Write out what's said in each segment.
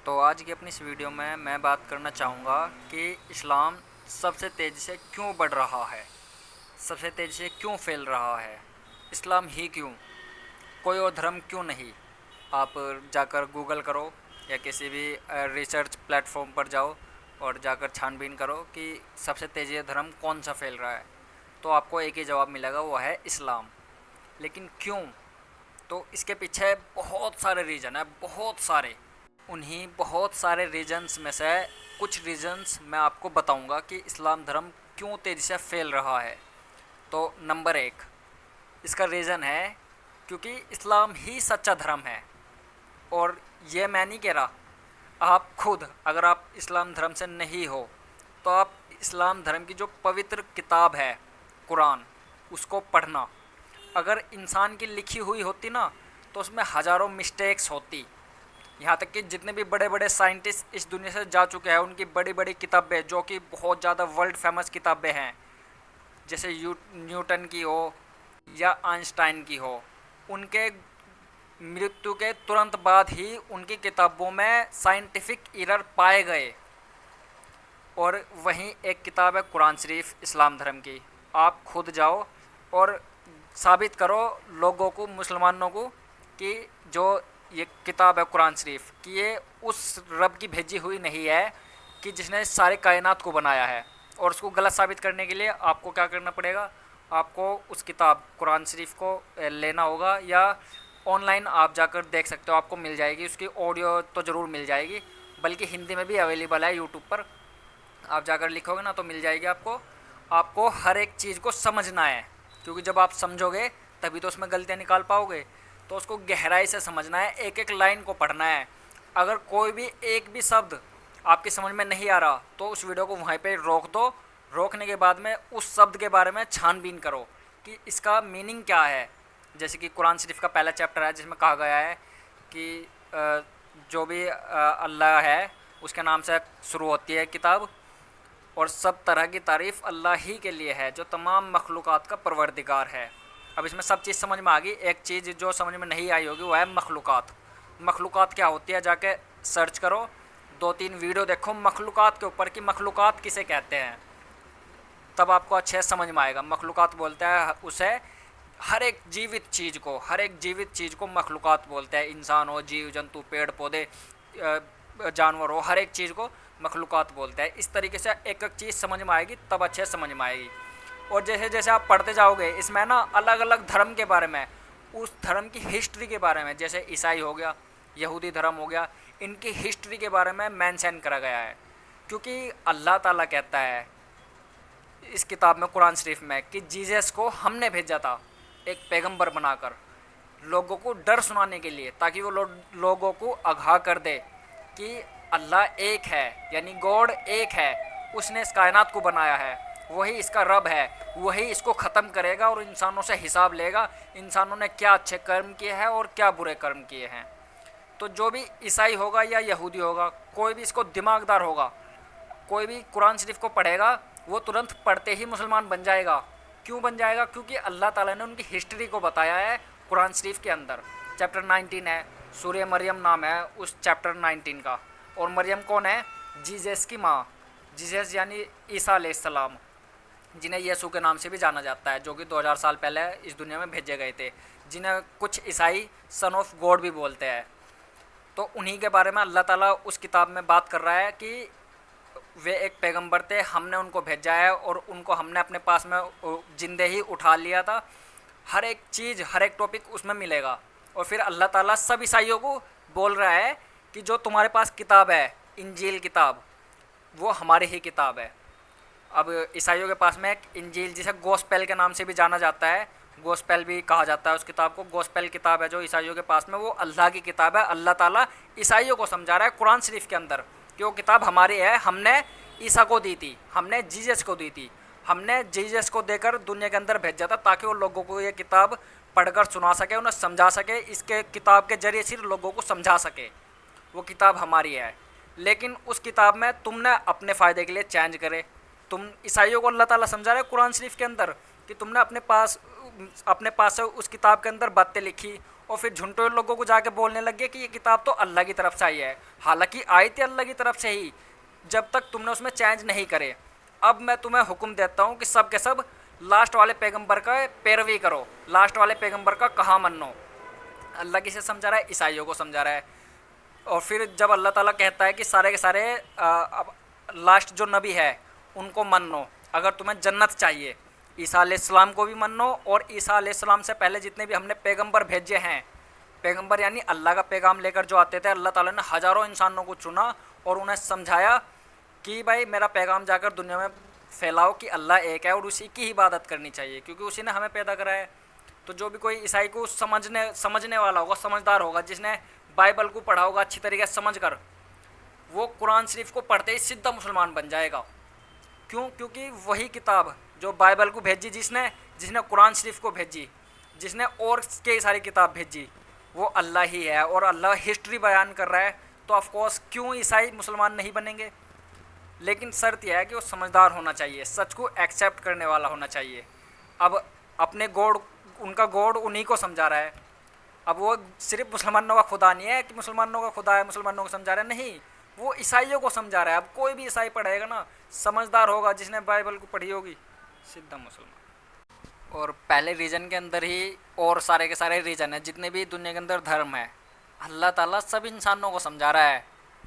تو آج کی اپنی اس ویڈیو میں بات کرنا چاہوں گا کہ اسلام سب سے تیزی سے کیوں بڑھ رہا ہے، سب سے تیزی سے کیوں پھیل رہا ہے، اسلام ہی کیوں، کوئی اور دھرم کیوں نہیں۔ آپ جا کر گوگل کرو یا کسی بھی ریسرچ پلیٹ فارم پر جاؤ اور جا کر چھان بین کرو کہ سب سے تیزی سے دھرم کون سا پھیل رہا ہے، تو آپ کو ایک ہی جواب ملے گا، وہ ہے اسلام۔ لیکن کیوں؟ تو اس کے پیچھے بہت سارے ریزن ہیں، بہت سارے۔ انہی بہت سارے ریزنز میں سے کچھ ریزنز میں آپ کو بتاؤں گا کہ اسلام دھرم کیوں تیزی سے پھیل رہا ہے۔ تو نمبر 1 اس کا ریزن ہے کیونکہ اسلام ہی سچا دھرم ہے۔ اور یہ میں نہیں کہہ رہا، آپ خود اگر آپ اسلام دھرم سے نہیں ہو تو آپ اسلام دھرم کی جو پوتر کتاب ہے قرآن، اس کو پڑھنا۔ اگر انسان کی لکھی ہوئی ہوتی نا تو اس میں ہزاروں مسٹیکس ہوتی، یہاں تک کہ جتنے بھی بڑے بڑے سائنٹسٹ اس دنیا سے جا چکے ہیں ان کی بڑی بڑی کتابیں جو کہ بہت زیادہ ورلڈ فیمس کتابیں ہیں، جیسے نیوٹن کی ہو یا آئنسٹائن کی ہو، ان کے مرتیو کے ترنت بعد ہی ان کی کتابوں میں سائنٹیفک ایرر پائے گئے۔ اور وہیں ایک کتاب ہے قرآن شریف اسلام دھرم کی، آپ خود جاؤ اور ثابت کرو لوگوں کو، مسلمانوں کو، کہ جو یہ کتاب ہے قرآن شریف کہ یہ اس رب کی بھیجی ہوئی نہیں ہے کہ جس نے سارے کائنات کو بنایا ہے۔ اور اس کو غلط ثابت کرنے کے لیے آپ کو کیا کرنا پڑے گا، آپ کو اس کتاب قرآن شریف کو لینا ہوگا، یا آن لائن آپ جا کر دیکھ سکتے ہو، آپ کو مل جائے گی، اس کی آڈیو تو ضرور مل جائے گی، بلکہ ہندی میں بھی اویلیبل ہے یوٹیوب پر، آپ جا کر لکھو گے نا تو مل جائے گی آپ کو۔ آپ کو ہر ایک چیز کو سمجھنا ہے، کیونکہ جب آپ سمجھو گے تبھی تو اس میں غلطیاں نکال پاؤ گے۔ تو اس کو گہرائی سے سمجھنا ہے، ایک ایک لائن کو پڑھنا ہے۔ اگر کوئی بھی ایک بھی شبد آپ کی سمجھ میں نہیں آ رہا تو اس ویڈیو کو وہیں پہ روک دو، روکنے کے بعد میں اس شبد کے بارے میں چھان بین کرو کہ اس کا میننگ کیا ہے۔ جیسے کہ قرآن شریف کا پہلا چیپٹر ہے جس میں کہا گیا ہے کہ جو بھی اللہ ہے اس کے نام سے شروع ہوتی ہے کتاب، اور سب طرح کی تعریف اللہ ہی کے لیے ہے جو تمام مخلوقات کا پروردگار ہے۔ اب اس میں سب چیز سمجھ میں آ گئی، ایک چیز جو سمجھ میں نہیں آئی ہوگی وہ ہے مخلوقات۔ مخلوقات کیا ہوتی ہے، جا کے سرچ کرو، 2-3 ویڈیو دیکھو مخلوقات کے اوپر کہ مخلوقات کسے کہتے ہیں، تب آپ کو اچھے سمجھ میں آئے گا۔ مخلوقات بولتا ہے اسے ہر ایک جیوت چیز کو، ہر ایک جیوت چیز کو مخلوقات بولتا ہے، انسان ہو، جیو جنتو، پیڑ پودے، جانور ہو، ہر ایک چیز کو مخلوقات بولتا ہے۔ اس طریقے سے ایک ایک چیز سمجھ میں آئے گی تب اچھے سمجھ میں آئے گی۔ اور جیسے جیسے آپ پڑھتے جاؤ گے اس میں نا الگ الگ دھرم کے بارے میں، اس دھرم کی ہسٹری کے بارے میں، جیسے عیسائی ہو گیا، یہودی دھرم ہو گیا، ان کی ہسٹری کے بارے میں مینشن کرا گیا ہے۔ کیونکہ اللہ تعالیٰ کہتا ہے اس کتاب میں قرآن شریف میں کہ جیزس کو ہم نے بھیجا تھا ایک پیغمبر بنا کر، لوگوں کو ڈر سنانے کے لیے، تاکہ وہ لوگوں کو آگاہ کر دے کہ اللہ ایک ہے، یعنی گاڈ ایک ہے، اس نے اس کائنات کو بنایا ہے، وہی اس کا رب ہے، وہی اس کو ختم کرے گا اور انسانوں سے حساب لے گا، انسانوں نے کیا اچھے کرم کیے ہیں اور کیا برے کرم کیے ہیں۔ تو جو بھی عیسائی ہوگا یا یہودی ہوگا، کوئی بھی اس کو دماغ دار ہوگا، کوئی بھی قرآن شریف کو پڑھے گا وہ ترنت پڑھتے ہی مسلمان بن جائے گا۔ کیوں بن جائے گا؟ کیونکہ اللہ تعالیٰ نے ان کی ہسٹری کو بتایا ہے قرآن شریف کے اندر۔ چیپٹر 19 ہے، سورہ مریم نام ہے اس چیپٹر 19 کا، اور مریم کون ہے؟ جیزس کی ماں، جیزس یعنی عیسیٰ علیہ السلام، جنہیں یسوع کے نام سے بھی جانا جاتا ہے، جو کہ 2000 سال پہلے اس دنیا میں بھیجے گئے تھے، جنہیں کچھ عیسائی سن آف گاڈ بھی بولتے ہیں۔ تو انہی کے بارے میں اللہ تعالیٰ اس کتاب میں بات کر رہا ہے کہ وہ ایک پیغمبر تھے، ہم نے ان کو بھیجا ہے اور ان کو ہم نے اپنے پاس میں زندہ ہی اٹھا لیا تھا۔ ہر ایک چیز، ہر ایک ٹاپک اس میں ملے گا۔ اور پھر اللہ تعالیٰ سب عیسائیوں کو بول رہا ہے کہ جو تمہارے پاس کتاب ہے، انجیل کتاب، وہ ہماری ہی کتاب ہے۔ اب عیسائیوں کے پاس میں ایک انجیل جسے گوسپل کے نام سے بھی جانا جاتا ہے، گوسپل بھی کہا جاتا ہے اس کتاب کو، گوسپل کتاب ہے جو عیسائیوں کے پاس میں، وہ اللہ کی کتاب ہے۔ اللہ تعالیٰ عیسائیوں کو سمجھا رہا ہے قرآن شریف کے اندر کہ وہ کتاب ہماری ہے، ہم نے عیسیٰ کو دی تھی، ہم نے جیزس کو دی تھی، ہم نے جیزس کو دے کر دنیا کے اندر بھیجا تھا تاکہ وہ لوگوں کو یہ کتاب پڑھ کر سنا سکے، انہیں سمجھا سکے، اس کے کتاب کے ذریعے صرف لوگوں کو سمجھا سکے، وہ کتاب ہماری ہے۔ لیکن اس کتاب میں تم نے اپنے فائدے کے لیے چینج کرے۔ تم عیسائیوں کو اللہ تعالیٰ سمجھا رہے قرآن شریف کے اندر کہ تم نے اپنے پاس سے اس کتاب کے اندر باتیں لکھی اور پھر جھنٹے لوگوں کو جا کے بولنے لگ گئے کہ یہ کتاب تو اللہ کی طرف سے آئی ہے، حالانکہ آئی تھی اللہ کی طرف سے ہی، جب تک تم نے اس میں چینج نہیں کرے۔ اب میں تمہیں حکم دیتا ہوں کہ سب کے سب لاسٹ والے پیغمبر کا پیروی کرو، لاسٹ والے پیغمبر کا کہا منو۔ اللہ کسے سمجھا رہا ہے؟ عیسائیوں کو سمجھا رہا ہے۔ اور پھر جب اللہ تعالیٰ کہتا ہے کہ سارے کے سارے لاسٹ جو نبی ہے ان کو منو، اگر تمہیں جنت چاہیے، عیسیٰ علیہ السلام کو بھی منو، اور عیسیٰ علیہ السلام سے پہلے جتنے بھی ہم نے پیغمبر بھیجے ہیں، پیغمبر یعنی اللہ کا پیغام لے کر جو آتے تھے، اللہ تعالیٰ نے ہزاروں انسانوں کو چنا اور انہیں سمجھایا کہ بھائی میرا پیغام جا کر دنیا میں پھیلاؤ کہ اللہ ایک ہے اور اسی کی عبادت کرنی چاہیے، کیونکہ اسی نے ہمیں پیدا کرا ہے۔ تو جو بھی کوئی عیسائی کو سمجھنے والا ہوگا، سمجھدار ہوگا، جس نے بائبل کو پڑھا ہوگا اچھی طریقے سے سمجھ کر، وہ قرآن شریف کو پڑھتے ہی سیدھا مسلمان بن جائے گا۔ کیوں؟ کیونکہ وہی کتاب جو بائبل کو بھیجی، جس نے قرآن شریف کو بھیجی، جس نے اور کئی ساری کتاب بھیجی، وہ اللہ ہی ہے، اور اللہ ہسٹری بیان کر رہا ہے۔ تو آف کورس کیوں عیسائی مسلمان نہیں بنیں گے؟ لیکن شرط یہ ہے کہ وہ سمجھدار ہونا چاہیے، سچ کو ایکسیپٹ کرنے والا ہونا چاہیے۔ اب اپنے گوڈ، ان کا گوڈ انہی کو سمجھا رہا ہے۔ اب وہ صرف مسلمانوں کا خدا نہیں ہے کہ مسلمانوں کا خدا ہے، مسلمانوں کو سمجھا رہا ہے، نہیں، وہ عیسائیوں کو سمجھا رہا ہے۔ اب کوئی بھی عیسائی پڑھے گا نا، سمجھدار ہوگا، جس نے بائبل کو پڑھی ہوگی، سیدھا مسلمان۔ اور پہلے ریجن کے اندر ہی اور سارے کے سارے ریجن ہیں، جتنے بھی دنیا کے اندر دھرم ہے، اللہ تعالیٰ سب انسانوں کو سمجھا رہا ہے۔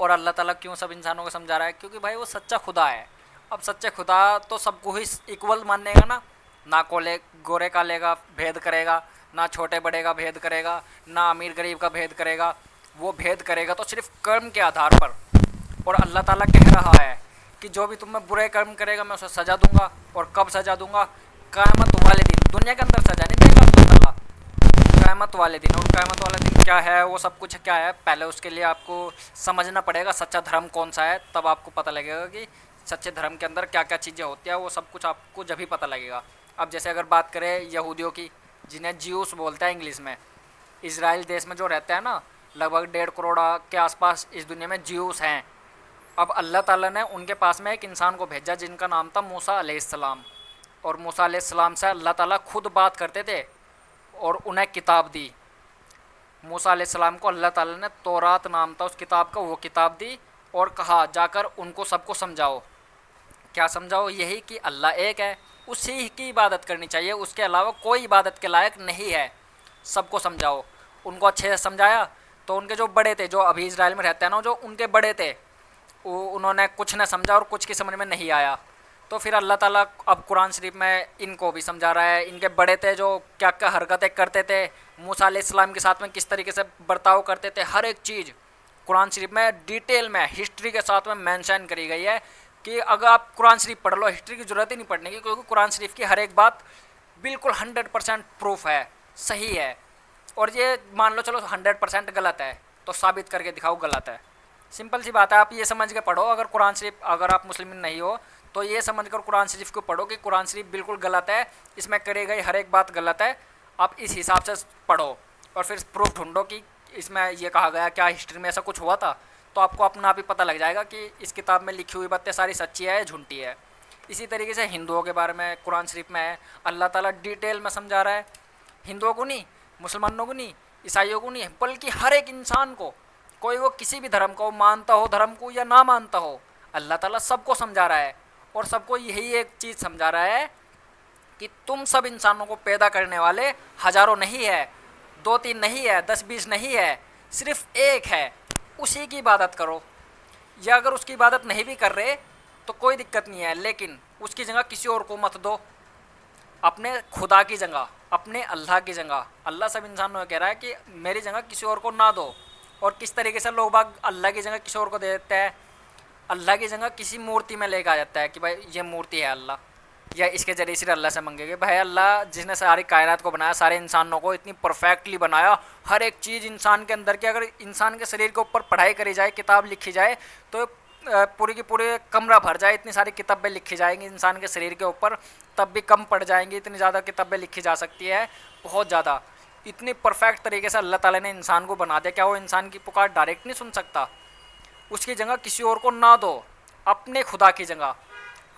اور اللہ تعالیٰ کیوں سب انسانوں کو سمجھا رہا ہے؟ کیونکہ بھائی وہ سچا خدا ہے۔ اب سچے خدا تو سب کو ہی ایکول ماننے گا نا، نہ گورے کالے کا بھید کرے گا، نہ چھوٹے بڑے کا بھید کرے گا، نہ امیر غریب کا بھید کرے گا۔ وہ بھید کرے گا تو صرف کرم کے آدھار پر۔ اور اللہ تعالیٰ کہہ رہا ہے کہ جو بھی تم میں برے کرم کرے گا میں اسے سزا دوں گا، اور کب سزا دوں گا؟ قیامت والے دن۔ دنیا کے اندر سزا نہیں دے گا اللہ تعالیٰ، قیامت والے دن۔ اور قیامت والے دن کیا ہے، وہ سب کچھ کیا ہے، پہلے اس کے لیے آپ کو سمجھنا پڑے گا سچا دھرم کون سا ہے، تب آپ کو پتہ لگے گا کہ سچے دھرم کے اندر کیا کیا چیزیں ہوتی ہیں، وہ سب کچھ آپ کو جب ہی پتہ لگے گا۔ اب جیسے اگر بات کریں یہودیوں کی، جنہیں جیوس بولتا ہے انگلش میں، اسرائیل دیش میں جو رہتا ہے نا، لگ بھگ 1.5 کروڑ کے آس پاس اس دنیا میں جیوس ہیں۔ اب اللہ تعالیٰ نے ان کے پاس میں ایک انسان کو بھیجا جن کا نام تھا موسیٰ علیہ السلام، اور موسیٰ علیہ السلام سے اللہ تعالیٰ خود بات کرتے تھے اور انہیں کتاب دی۔ موسیٰ علیہ السلام کو اللہ تعالیٰ نے تورات نام تھا اس کتاب کا، وہ کتاب دی اور کہا جا کر ان کو سب کو سمجھاؤ۔ کیا سمجھاؤ؟ یہی کہ اللہ ایک ہے، اسی کی عبادت کرنی چاہیے، اس کے علاوہ کوئی عبادت کے لائق نہیں ہے، سب کو سمجھاؤ۔ ان کو اچھے سے سمجھایا تو ان کے جو بڑے تھے، جو ابھی اسرائیل میں رہتے ہیں نا، جو ان کے بڑے تھے، انہوں نے کچھ نہ سمجھا اور کچھ کی سمجھ میں نہیں آیا۔ تو پھر اللہ تعالیٰ اب قرآن شریف میں ان کو بھی سمجھا رہا ہے، ان کے بڑے تھے جو کیا کیا حرکتیں کرتے تھے، موسیٰ علیہ السلام کے ساتھ میں کس طریقے سے برتاؤ کرتے تھے، ہر ایک چیز قرآن شریف میں ڈیٹیل میں ہسٹری کے ساتھ میں مینشن کری گئی ہے کہ اگر آپ قرآن شریف پڑھ لو، ہسٹری کی ضرورت ہی نہیں پڑھنے کی، کیونکہ قرآن شریف کی ہر ایک بات بالکل 100% پروف ہے، صحیح ہے۔ اور یہ مان لو چلو 100% غلط ہے تو ثابت کر کے دکھاؤ غلط ہے، سمپل سی بات ہے۔ آپ یہ سمجھ کے پڑھو، اگر قرآن شریف، اگر آپ مسلم نہیں ہو تو یہ سمجھ کر قرآن شریف کو پڑھو کہ قرآن شریف بالکل غلط ہے، اس میں کرے گئی ہر ایک بات غلط ہے، آپ اس حساب سے پڑھو اور پھر پروف ڈھونڈو کہ اس میں یہ کہا گیا کیا ہسٹری میں ایسا کچھ ہوا تھا، تو آپ کو اپنا آپ ہی پتہ لگ جائے گا کہ اس کتاب میں لکھی ہوئی باتیں ساری سچی ہے یا جھوٹی ہے۔ اسی طریقے سے ہندوؤں کے بارے میں قرآن شریف میں ہے، اللہ تعالیٰ ڈیٹیل میں سمجھا رہا ہے، ہندوؤں کو نہیں، مسلمانوں کو نہیں، عیسائیوں کو نہیں، بلکہ ہر ایک انسان کو، کوئی وہ کسی بھی دھرم کو مانتا ہو، دھرم کو یا نہ مانتا ہو، اللہ تعالیٰ سب کو سمجھا رہا ہے۔ اور سب کو یہی ایک چیز سمجھا رہا ہے کہ تم سب انسانوں کو پیدا کرنے والے ہزاروں نہیں ہے، 2-3 نہیں ہے، 10-20 نہیں ہے، صرف ایک ہے، اسی کی عبادت کرو۔ یا اگر اس کی عبادت نہیں بھی کر رہے تو کوئی دقت نہیں ہے، لیکن اس کی جگہ کسی اور کو مت دو، اپنے خدا کی جگہ، اپنے اللہ کی جگہ۔ اللہ سب انسانوں کو کہہ رہا ہے کہ میری جگہ کسی اور کو نہ دو۔ اور کس طریقے سے لوگ باگ اللہ کی جگہ کسی اور کو دے دیتے ہیں، اللہ کی جگہ کسی مورتی میں لے کے آ جاتا ہے کہ بھائی یہ مورتی ہے اللہ، یا اس کے ذریعے سے اللہ سے مانگے گے۔ بھائی اللہ جس نے ساری کائنات کو بنایا، سارے انسانوں کو اتنی پرفیکٹلی بنایا، ہر ایک چیز انسان کے اندر کی، اگر انسان کے شریر کے اوپر پڑھائی کری جائے، کتاب لکھی جائے تو پوری کی پورے کمرہ بھر جائے، اتنی ساری کتابیں لکھی جائیں گی انسان کے شریر کے اوپر، تب بھی کم پڑ جائیں گی، اتنی زیادہ کتابیں لکھی جا سکتی ہے، بہت زیادہ۔ اتنی پرفیکٹ طریقے سے اللہ تعالیٰ نے انسان کو بنا دیا، کیا وہ انسان کی پکار ڈائریکٹ نہیں سن سکتا؟ اس کی جگہ کسی اور کو نہ دو، اپنے خدا کی جگہ،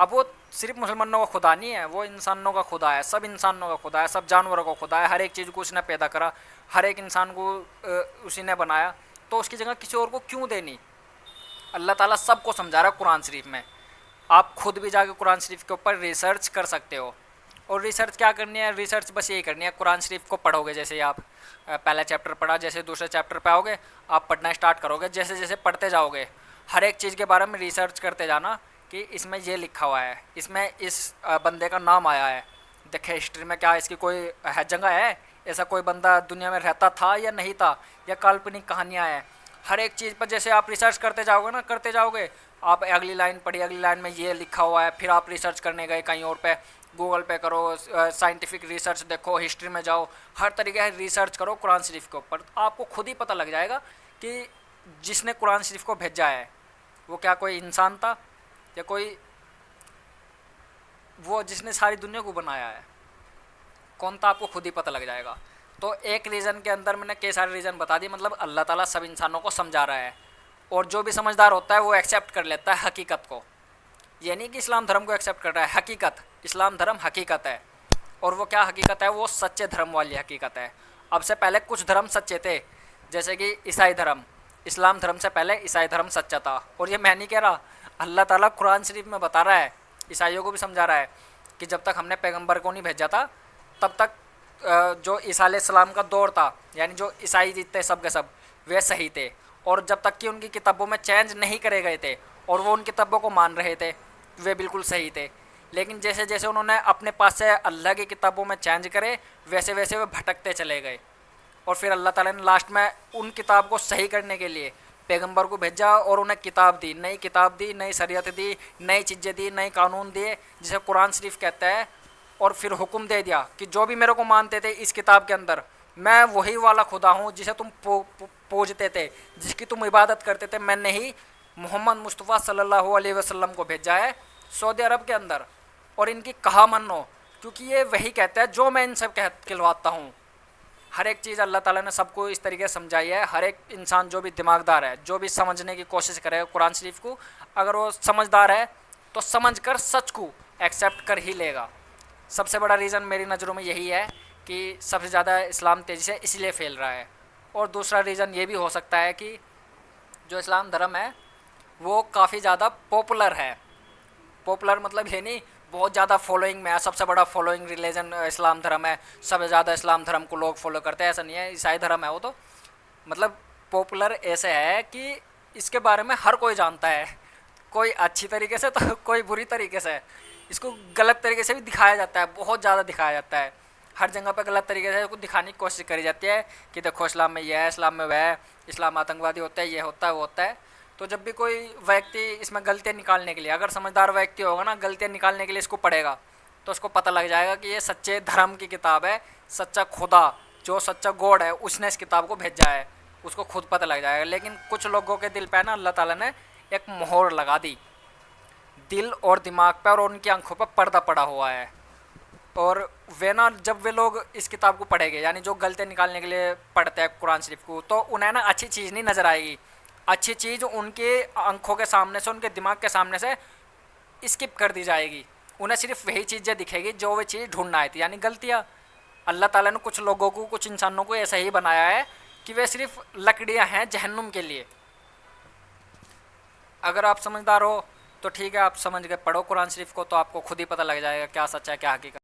اب وہ صرف مسلمانوں کا خدا نہیں ہے، وہ انسانوں کا خدا ہے، سب انسانوں کا خدا ہے، سب جانوروں کا خدا ہے، ہر ایک چیز کو اس نے پیدا کرا، ہر ایک انسان کو اسی نے بنایا، تو اس کی جگہ کسی اور کو کیوں دینی؟ اللہ تعالیٰ سب کو سمجھا رہا ہے قرآن شریف میں. آپ خود بھی جا کے قرآن شریف کے اوپر ریسرچ کر سکتے ہو. اور ریسرچ کیا کرنی ہے؟ ریسرچ بس یہی کرنی ہے، قرآن شریف کو پڑھو گے، جیسے آپ پہلا چیپٹر پڑھا، جیسے دوسرے چیپٹر پہ آؤ گے آپ پڑھنا اسٹارٹ کرو گے، جیسے جیسے پڑھتے جاؤ گے ہر ایک چیز کے بارے میں ریسرچ کرتے جانا کہ اس میں یہ لکھا ہوا ہے، اس میں اس بندے کا نام آیا ہے، دیکھے ہسٹری میں کیا اس کی کوئی جگہ ہے، ایسا کوئی بندہ دنیا میں رہتا تھا یا نہیں تھا، یا کالپنک کہانیاں ہیں. ہر ایک چیز پر جیسے آپ ریسرچ کرتے جاؤ گے نا، کرتے جاؤ گے، آپ اگلی لائن پڑھی، اگلی لائن میں یہ لکھا ہوا ہے، پھر آپ ریسرچ کرنے گئے کہیں اور پہ، گوگل پہ کرو، سائنٹیفک ریسرچ دیکھو، ہسٹری میں جاؤ، ہر طریقے سے ریسرچ کرو قرآن شریف کے اوپر. آپ کو خود ہی پتہ لگ جائے گا کہ جس نے قرآن شریف کو بھیجا ہے وہ کیا کوئی انسان تھا، یا کوئی وہ جس نے ساری دنیا کو بنایا ہے کون تھا، آپ کو خود ہی پتہ لگ جائے گا. تو ایک ریزن کے اندر میں نے کئی سارے ریزن بتا دیے، مطلب اللہ تعالیٰ سب انسانوں کو سمجھا رہا ہے، اور جو بھی سمجھدار ہوتا ہے وہ ایکسیپٹ کر لیتا ہے حقیقت کو. یہ نہیں کہ اسلام دھرم کو ایکسیپٹ کر رہا ہے، حقیقت، اسلام دھرم حقیقت ہے. اور وہ کیا حقیقت ہے؟ وہ سچے دھرم والی حقیقت ہے. اب سے پہلے کچھ دھرم سچے تھے، جیسے کہ عیسائی دھرم، اسلام دھرم سے پہلے عیسائی دھرم سچا تھا. اور یہ میں نہیں کہہ رہا، اللہ تعالیٰ قرآن شریف میں بتا رہا ہے، عیسائیوں کو بھی سمجھا رہا ہے کہ جب تک ہم نے پیغمبر کو نہیں بھیجا تھا تب تک جو عیسیٰ علیہ السلام کا دور تھا، یعنی جو عیسائی جیتے سب کے سب وہ صحیح تھے، اور جب تک کہ ان کی کتابوں میں چینج نہیں کرے گئے تھے اور وہ ان کتابوں کو مان رہے تھے وہ بالکل صحیح تھے. لیکن جیسے جیسے انہوں نے اپنے پاس سے اللہ کی کتابوں میں چینج کرے ویسے ویسے وہ بھٹکتے چلے گئے، اور پھر اللہ تعالیٰ نے لاسٹ میں ان کتاب کو صحیح کرنے کے لیے پیغمبر کو بھیجا اور انہیں کتاب دی، نئی کتاب دی، نئی شریعت دی، نئی چیزیں دی، نئے قانون دیے جسے قرآن شریف کہتا ہے. اور پھر حکم دے دیا کہ جو بھی میرے کو مانتے تھے اس کتاب کے اندر، میں وہی والا خدا ہوں جسے تم پوجتے تھے، جس کی تم عبادت کرتے تھے، میں نے ہی محمد مصطفیٰ صلی اللہ علیہ وسلم کو بھیجا ہے سعودی عرب کے اندر. اور ان کی کہا منو، کیونکہ یہ وہی کہتا ہے جو میں ان سے کہلواتا ہوں. ہر ایک چیز اللہ تعالیٰ نے سب کو اس طریقے سے سمجھائی ہے. ہر ایک انسان جو بھی دماغدار ہے، جو بھی سمجھنے کی کوشش کرے قرآن شریف کو، اگر وہ سمجھدار ہے تو سمجھ کر سچ کو ایکسیپٹ کر ہی لے گا. سب سے بڑا ریزن میری نظروں میں یہی ہے کہ سب سے زیادہ اسلام تیزی سے اس لیے پھیل رہا ہے. اور دوسرا ریزن یہ بھی ہو سکتا ہے کہ جو اسلام دھرم ہے وہ کافی زیادہ پاپولر ہے. پاپولر مطلب یہ نہیں بہت زیادہ فالوئنگ میں ہے، سب سے بڑا فالوئنگ ریلیجن اسلام دھرم ہے، سب سے زیادہ اسلام دھرم کو لوگ فالو کرتے ہیں، ایسا نہیں ہے. عیسائی دھرم ہے وہ تو مطلب پاپولر ایسے ہے کہ اس کے بارے میں ہر کوئی جانتا ہے، کوئی اچھی طریقے سے تو کوئی بری طریقے سے. اس کو غلط طریقے سے بھی دکھایا جاتا ہے، بہت زیادہ دکھایا جاتا ہے، ہر جگہ پہ غلط طریقے سے اس کو دکھانے کی کوشش کری جاتی ہے کہ دیکھو اسلام میں یہ ہے، اسلام میں وہ ہے، اسلام آتنکوادی ہوتا ہے، یہ ہوتا ہے وہ ہوتا ہے. تو جب بھی کوئی ویکتی اس میں غلطیاں نکالنے کے لیے، اگر سمجھدار ویکتی ہوگا نا، غلطیاں نکالنے کے لیے اس کو پڑھے گا تو اس کو پتہ لگ جائے گا کہ یہ سچے دھرم کی کتاب ہے، سچا خدا جو سچا گوڈ ہے اس نے اس کتاب کو بھیجا ہے، اس کو خود پتہ لگ جائے گا. لیکن کچھ لوگوں کے دل پہ نا اللہ تعالیٰ نے ایک مہر لگا دی، دل اور دماغ پہ، اور ان کی آنکھوں پہ پردہ پڑا ہوا ہے. اور وہ نا جب وہ لوگ اس کتاب کو پڑھیں گے، یعنی جو غلطیاں نکالنے کے لیے پڑھتے ہیں قرآن شریف کو، تو انہیں نا اچھی چیز نہیں نظر آئے گی. اچھی چیز ان کے آنکھوں کے سامنے سے، ان کے دماغ کے سامنے سے اسکپ کر دی جائے گی. انہیں صرف وہی چیزیں دکھے گی جو وہ چیز ڈھونڈنا آئی تھی، یعنی غلطیاں. اللہ تعالیٰ نے کچھ لوگوں کو، کچھ انسانوں کو ایسا ہی بنایا ہے کہ وہ صرف لکڑیاں ہیں جہنم کے لیے. اگر آپ سمجھدار ہو تو ٹھیک ہے، آپ سمجھ کے پڑھو قرآن شریف کو تو آپ کو خود ہی پتہ لگ جائے گا کیا سچ ہے کیا حقیقت.